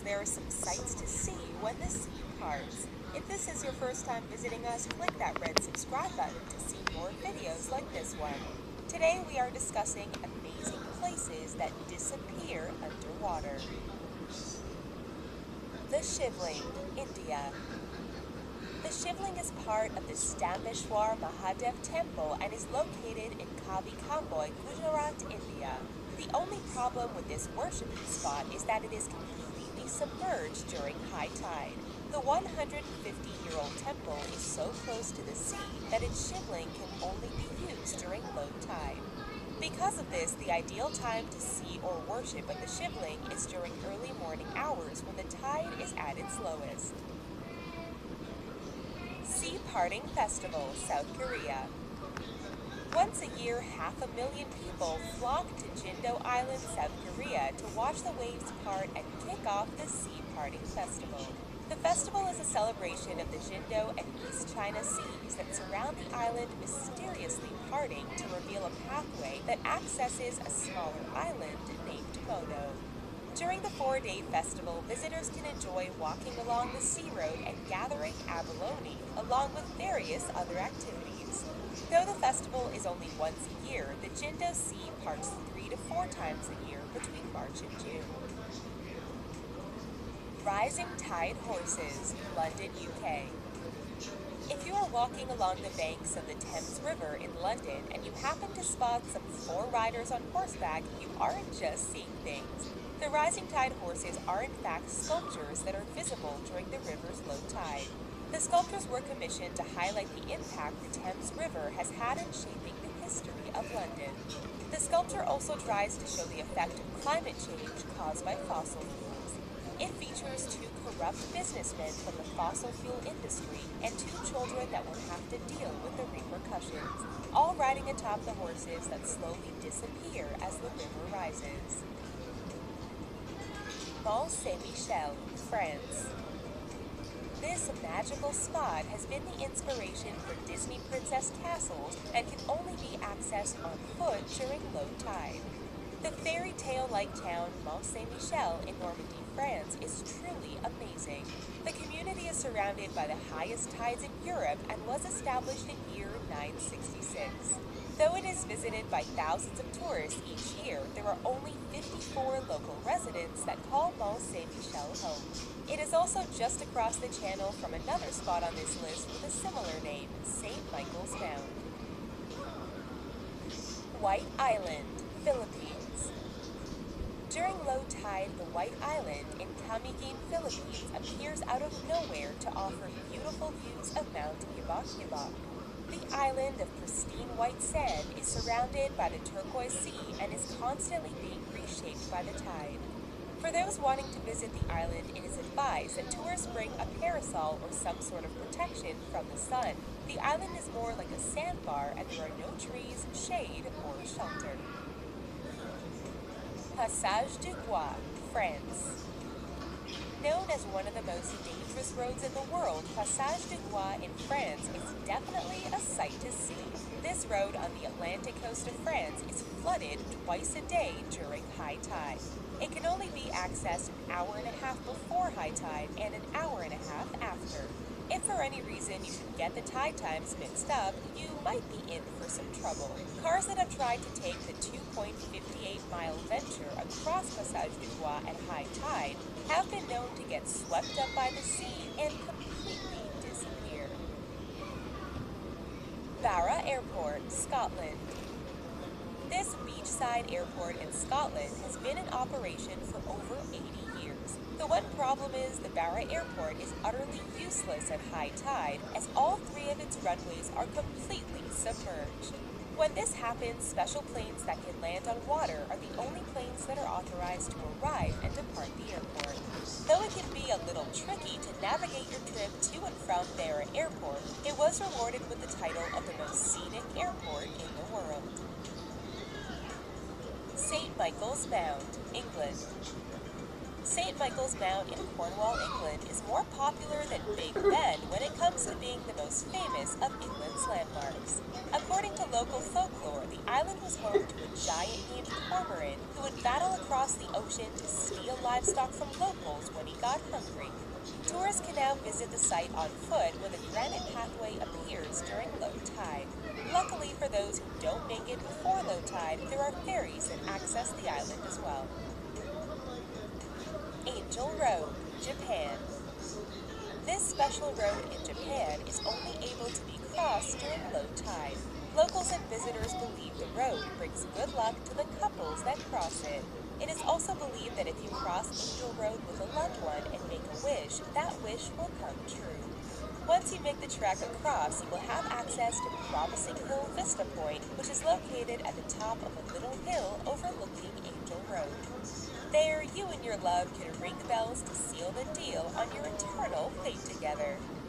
there are some sights to see when the sea parts. If this is your first time visiting us, click that red subscribe button to see more videos like this one. Today we are discussing amazing places that disappear underwater. The Shivling, India. The Shivling is part of the Stambeshwar Mahadev Temple and is located in Kavi Kamboi, Gujarat, India. The only problem with this worshiping spot is that it is completely submerged during high tide. The 150-year-old temple is so close to the sea that its shivling can only be used during low tide. Because of this, the ideal time to see or worship at the shivling is during early morning hours when the tide is at its lowest. Sea Parting Festival, South Korea. Once a year, 500,000 people flock to Jindo Island, South Korea to watch the waves part and kick off the Sea Parting Festival. The festival is a celebration of the Jindo and East China Seas that surround the island mysteriously parting to reveal a pathway that accesses a smaller island named Mono. During the 4-day festival, visitors can enjoy walking along the sea road and gathering abalone, along with various other activities. Though the festival is only once a year, the Jindo Sea parts 3 to 4 times a year between March and June. Rising Tide Horses, London, UK. If you are walking along the banks of the Thames River in London and you happen to spot some 4 riders on horseback, you aren't just seeing things. The Rising Tide horses are in fact sculptures that are visible during the river's low tide. The sculptures were commissioned to highlight the impact the Thames River has had in shaping the history of London. The sculpture also tries to show the effect of climate change caused by fossil fuels. It features 2 corrupt businessmen from the fossil fuel industry and 2 children that will have to deal with the repercussions, all riding atop the horses that slowly disappear as the river rises. Mont Saint-Michel, France. This magical spot has been the inspiration for Disney princess castles and can only be accessed on foot during low tide. The fairy tale-like town Mont Saint-Michel in Normandy, France is truly amazing. The community is surrounded by the highest tides in Europe and was established in year 966. Though it is visited by thousands of tourists each year, there are only 54 local residents that call Mont Saint-Michel home. It is also just across the channel from another spot on this list with a similar name, St. Michael's Mound. White Island, Philippines. During low tide, the White Island in Camiguin, Philippines appears out of nowhere to offer beautiful views of Mount Ibak-Ibak. The island of pristine white sand is surrounded by the turquoise sea and is constantly being reshaped by the tide. For those wanting to visit the island, it is advised that tourists bring a parasol or some sort of protection from the sun. The island is more like a sandbar and there are no trees, shade, or shelter. Passage du Gois, France. Known as one of the most dangerous roads in the world, Passage du Gois in France is definitely a sight to see. This road on the Atlantic coast of France is flooded twice a day during high tide. It can only be accessed an hour and a half before high tide and an hour and a half after. If for any reason you should get the tide times mixed up, you might be in for some trouble. Cars that have tried to take the 2.58-mile venture across Passage du Gois at high tide have been known to get swept up by the sea and completely disappear. Barra Airport, Scotland. This beachside airport in Scotland has been in operation for over 80 years. The one problem is the Barra Airport is utterly useless at high tide as all 3 of its runways are completely submerged. When this happens, special planes that can land on water are the only planes that are authorized to arrive and depart the airport. Though it can be a little tricky to navigate your trip to and from Barra Airport, it was rewarded with the title of the most scenic airport in the world. St. Michael's Mound, England. St. Michael's Mount in Cornwall, England is more popular than Big Ben when it comes to being the most famous of England's landmarks. According to local folklore, the island was home to a giant named Cormoran who would battle across the ocean to steal livestock from locals when he got hungry. Tourists can now visit the site on foot when the granite pathway appears during low tide. Luckily for those who don't make it before low tide, there are ferries that access the island as well. Angel Road, Japan. This special road in Japan is only able to be crossed during low tide. Locals and visitors believe the road brings good luck to the couples that cross it. It is also believed that if you cross Angel Road with a loved one and make a wish, that wish will come true. Once you make the trek across, you will have access to Promising Hill Vista Point, which is located at the top of a little hill overlooking Angel Road. There, you and your love can ring bells to seal the deal on your eternal fate together.